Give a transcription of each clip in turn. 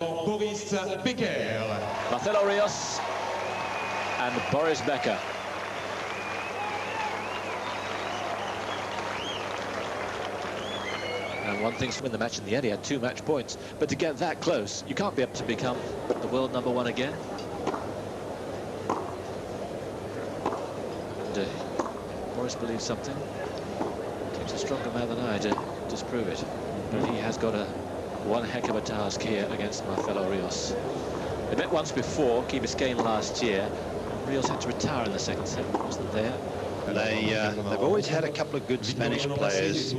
Boris Becker. Marcelo Ríos and Boris Becker. And one thing's to win the match in the end, he had 2 match points. But to get that close, you can't be up to become the world #1 again. And Boris believes something. Takes a stronger man than I to disprove it. But he has got one heck of a task here against Marcelo Ríos. They met once before, Key Biscayne last year. Ríos had to retire in the second set, wasn't there? They've always had a couple of good Spanish players.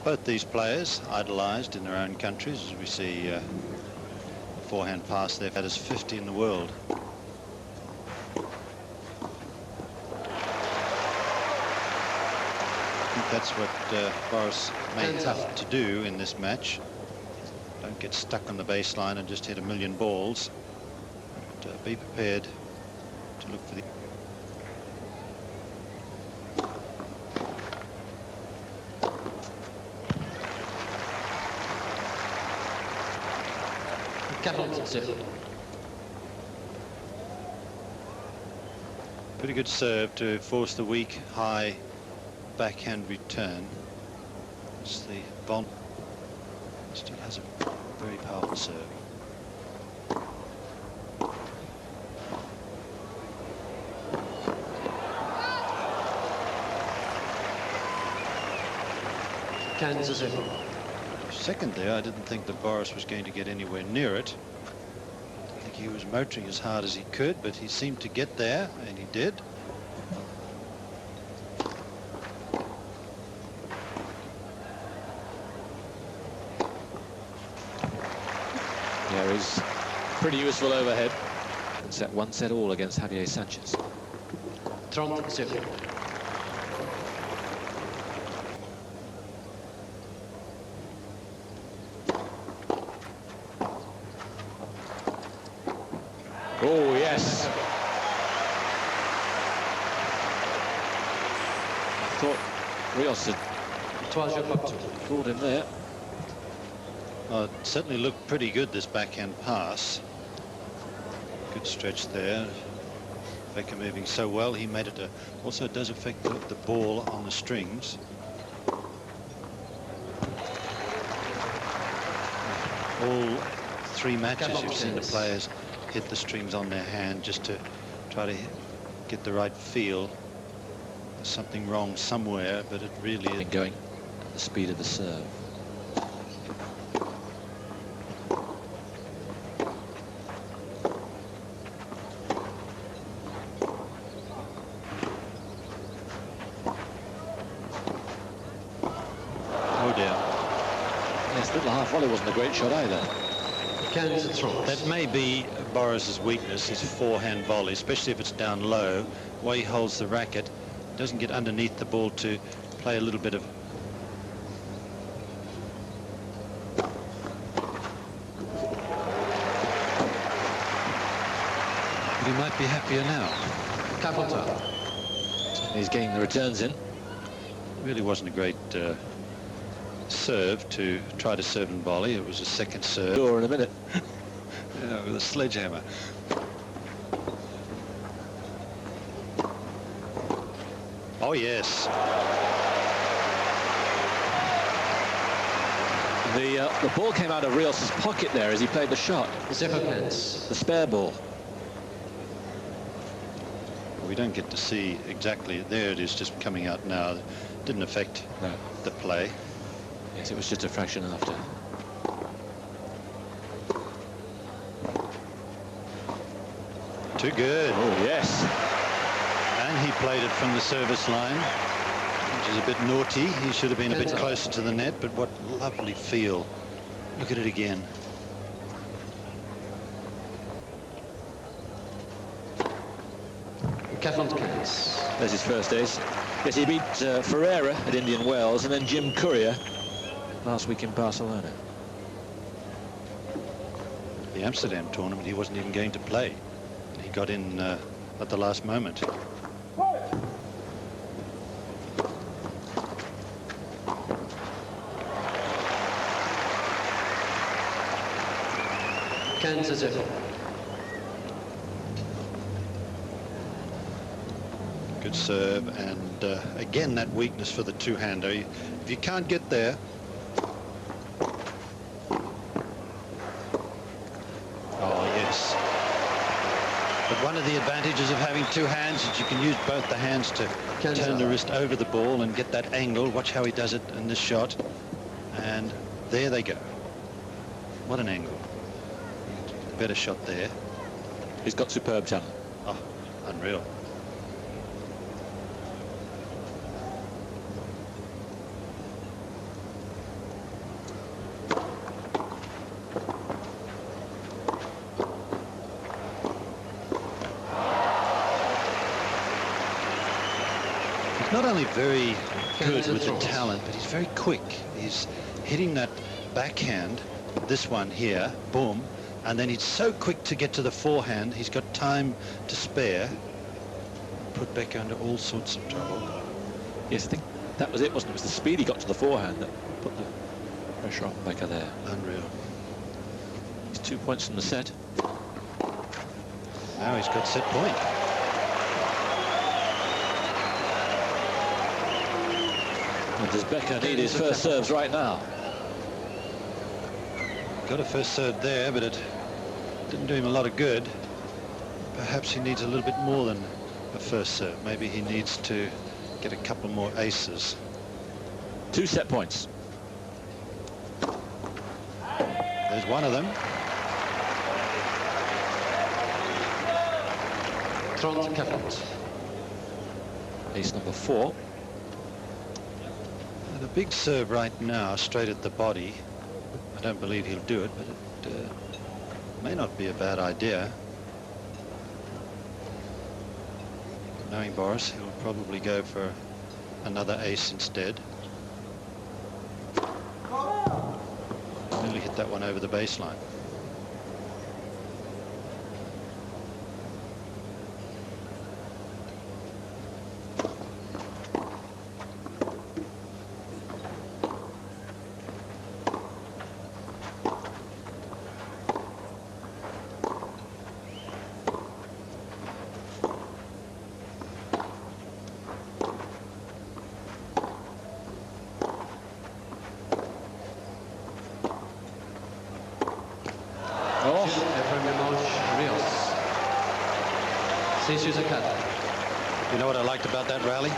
Both these players idolised in their own countries, as we see forehand pass there. That is 50 in the world. I think that's what Boris made tough to do in this match. Don't get stuck on the baseline and just hit a million balls. But, be prepared to look for the... Pretty good serve to force the weak high backhand return. It's the Bond still has a very powerful serve. Second there, I didn't think that Boris was going to get anywhere near it. I think he was motoring as hard as he could, but he seemed to get there, and he did. Yeah, he's pretty useful overhead. Set 1 set all against Javier Sanchez. 30-0. Oh, yes. I thought Ríos had caught him there. Well, it certainly looked pretty good, this backhand pass. Good stretch there. Becker moving so well, he made it also it does affect the ball on the strings. All 3 matches you've seen the players hit the strings on their hand just to try to get the right feel. There's something wrong somewhere, but it really is. Going at the speed of the serve. Oh dear. Yes, little half volley wasn't a great shot either. That may be Boris's weakness, his forehand volley, especially if it's down low. The way he holds the racket, doesn't get underneath the ball to play a little bit of... But he might be happier now. He's getting the returns in. Really wasn't a great serve to try to serve and volley. It was a second serve. Sure, in a minute. Yeah, with a sledgehammer. Oh yes. The ball came out of Ríos' pocket there as he played the shot. The spare ball. We don't get to see exactly. There it is, just coming out now. Didn't affect the play. Yes, it was just a fraction after. Too good. Oh, yes. And he played it from the service line, which is a bit naughty. He should have been a bit closer to the net, but what lovely feel. Look at it again. 40 counts. There's his first ace. Yes, he beat Ferreira at Indian Wells and then Jim Courier last week in Barcelona. The Amsterdam tournament, he wasn't even going to play. He got in at the last moment. Kansas City. Good serve, and again that weakness for the two-hander. If you can't get there, oh yes. But one of the advantages of having two hands is you can use both the hands to turn the wrist over the ball and get that angle. Watch how he does it in this shot, and there they go. What an angle. Better shot there. He's got superb talent. Oh, unreal. He's not only very good with the talent, but he's very quick. He's hitting that backhand, this one here, boom, and then he's so quick to get to the forehand. He's got time to spare. Put Becker under all sorts of trouble. Yes, I think that was it, wasn't it? It was the speed he got to the forehand that put the pressure on Becker there. Unreal. He's 2 points from the set. Now he's got set point. And does Becker need his first serves right now? Got a first serve there, but it didn't do him a lot of good. Perhaps he needs a little bit more than a first serve. Maybe he needs to get a couple more aces. 2 set points. There's one of them. 30-40. Ace number 4. And a big serve right now, straight at the body. I don't believe he'll do it, but it may not be a bad idea. Knowing Boris, he'll probably go for another ace instead. Nearly hit that one over the baseline. You know what I liked about that rally?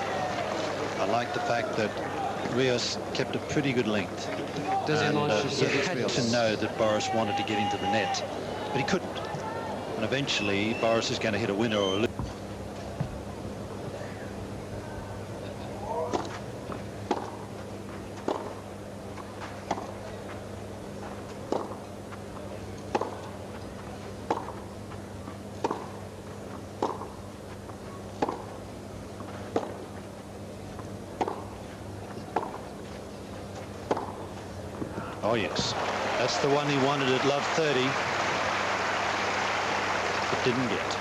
I liked the fact that Ríos kept a pretty good length. And he had to know that Boris wanted to get into the net, but he couldn't. And eventually, Boris is going to hit a winner or a loser. Oh yes, that's the one he wanted at love 30, but didn't get.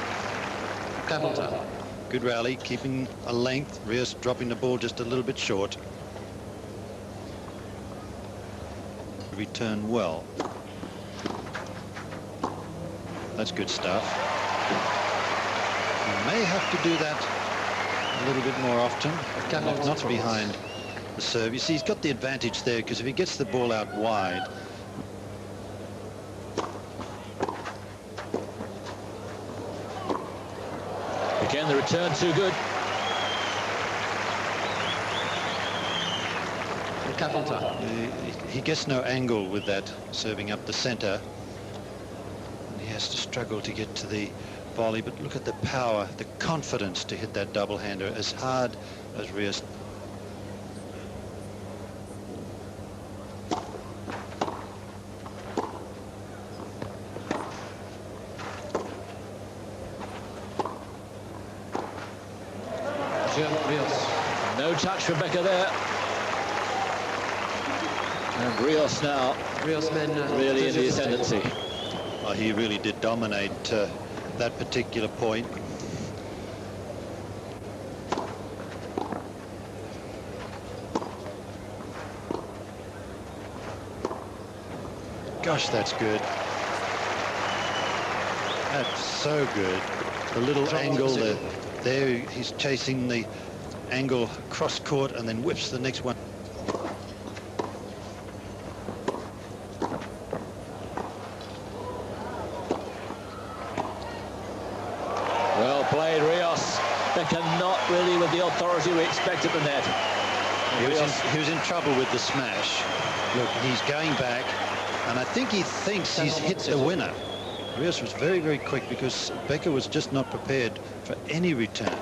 Good rally, keeping a length. Ríos dropping the ball just a little bit short. Return well. That's good stuff. He may have to do that a little bit more often, not behind the serve. You see, he's got the advantage there, because if he gets the ball out wide, again the return too good. He gets no angle with that serving up the center, and he has to struggle to get to the volley. But look at the power, the confidence to hit that double-hander as hard as Ríos. Ríos. No touch from Becker there. And Ríos now Ríos men really in the ascendancy. Oh, he really did dominate that particular point. Gosh, that's good. That's so good. The little angle there, he's chasing the angle cross court and then whips the next one. Well played, Ríos. Becker not really with the authority we expect at the net. He was in trouble with the smash. Look, he's going back, and I think he thinks he's hit the winner. Ríos was very, very quick because Becker was just not prepared for any return.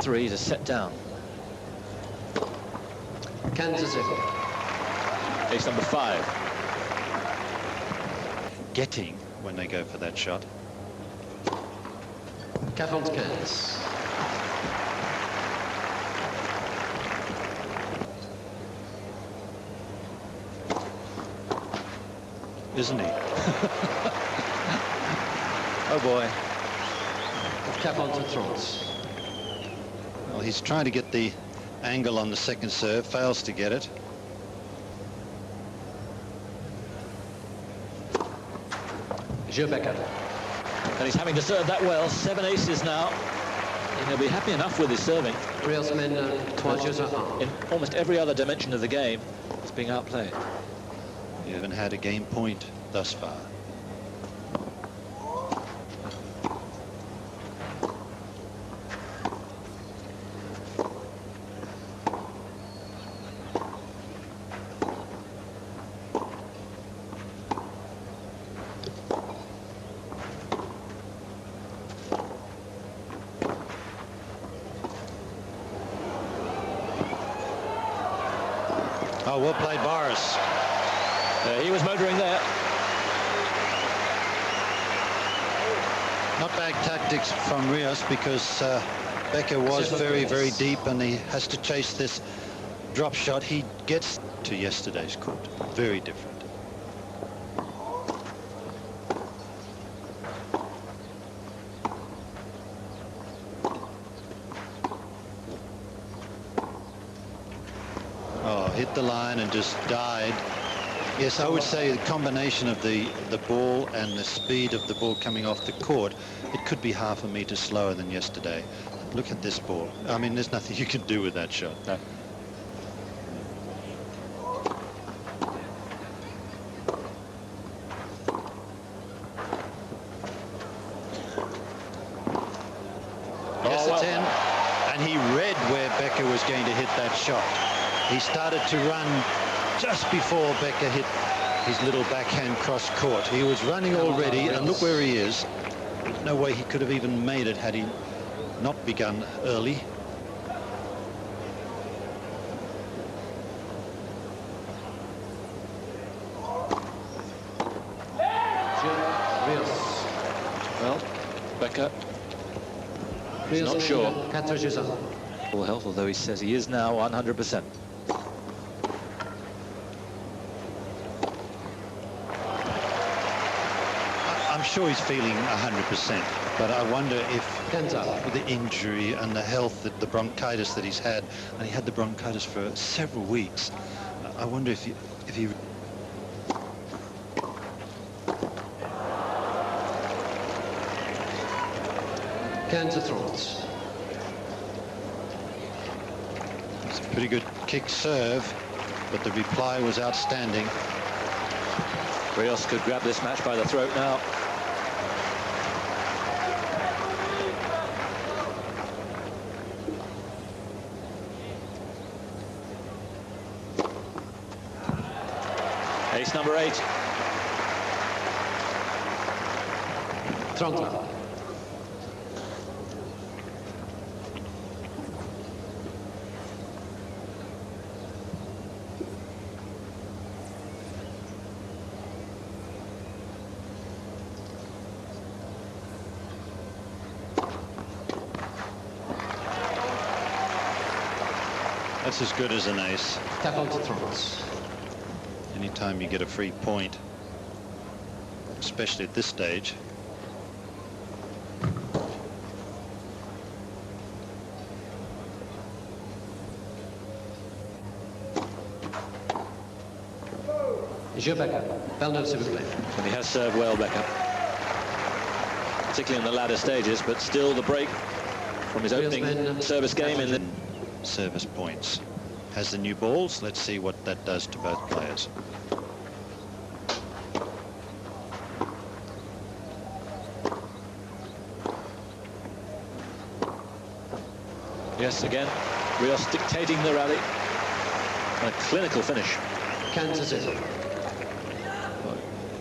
Three to set down. Kansas. Ace number 5. Getting when they go for that shot. 45. Isn't he? Oh boy. 43. Well, he's trying to get the angle on the second serve, fails to get it. Becker. And he's having to serve that well. 7 aces now. And he'll be happy enough with his serving. Ríos men 3 In almost every other dimension of the game, it's being outplayed. He haven't had a game point thus far. Oh, well played, Boris. He was motoring there. Not bad tactics from Ríos because Becker was very, very deep and he has to chase this drop shot. He gets to yesterday's court. Very different. Oh, hit the line and just died. Yes, I would say the combination of the ball and the speed of the ball coming off the court, it could be half a meter slower than yesterday. Look at this ball. I mean, there's nothing you can do with that shot. No. Yes, it's in. And he read where Becker was going to hit that shot. He started to run just before Becker hit his little backhand cross court. He was running already, and look where he is. There's no way he could have even made it had he not begun early. Well, Becker is not sure. 4 Full health, although he says he is now 100%. I'm sure he's feeling 100%, but I wonder if with the injury and the health, the bronchitis that he's had, and he had the bronchitis for several weeks, I wonder if he Kansas. It's a pretty good kick serve, but the reply was outstanding. Ríos could grab this match by the throat now. Ace number 8. 30. That's as good as an ace. Talent trans. Anytime you get a free point, especially at this stage. Becker. Bernard, s'il vous plaît. And he has served well, Becker. Particularly in the latter stages, but still the break from his opening service game in the service points. Has the new balls. Let's see what that does to both players. Yes, again, Ríos dictating the rally. A clinical finish. Kansas City.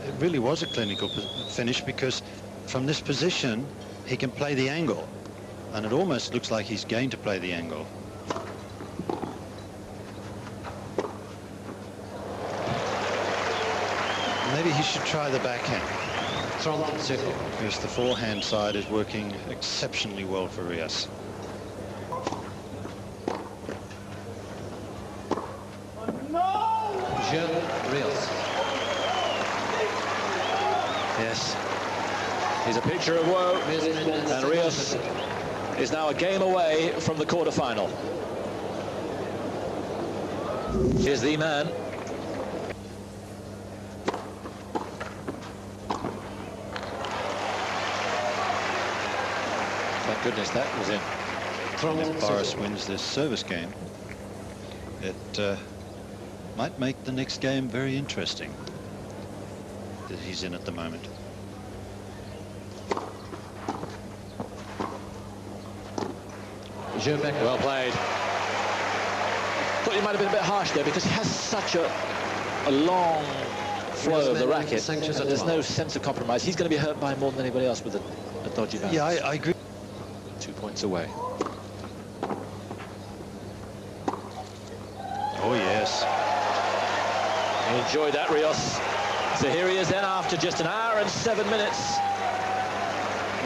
It really was a clinical finish because from this position he can play the angle, and it almost looks like he's going to play the angle. Maybe he should try the backhand because the forehand side is working exceptionally well for Ríos. Ríos. Yes, he's a picture of woe, and Ríos is now a game away from the quarter-final. Here's the man. Thank goodness that was in. If Boris wins this service game, it might make the next game very interesting that he's in at the moment. Well played. Thought he might have been a bit harsh there because he has such a long flow of the racket, and there's no sense of compromise. He's going to be hurt by more than anybody else with a dodgy bounce. Yeah, I agree. 2 points away. Oh yes. He enjoyed that, Ríos. So here he is then after just an hour and 7 minutes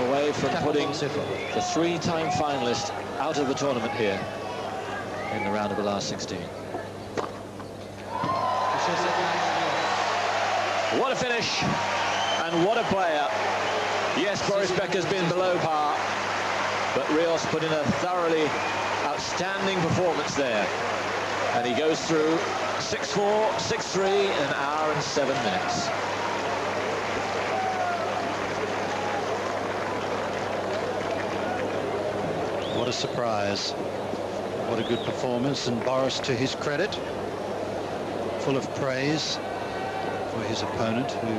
away from putting the three-time finalist out of the tournament here in the round of the last 16. What a finish and what a player. Yes, Boris Becker's been below par, but Ríos put in a thoroughly outstanding performance there. And he goes through 6-4, 6-3 in an hour and 7 minutes. What a surprise. What a good performance, and Boris, to his credit, full of praise for his opponent, who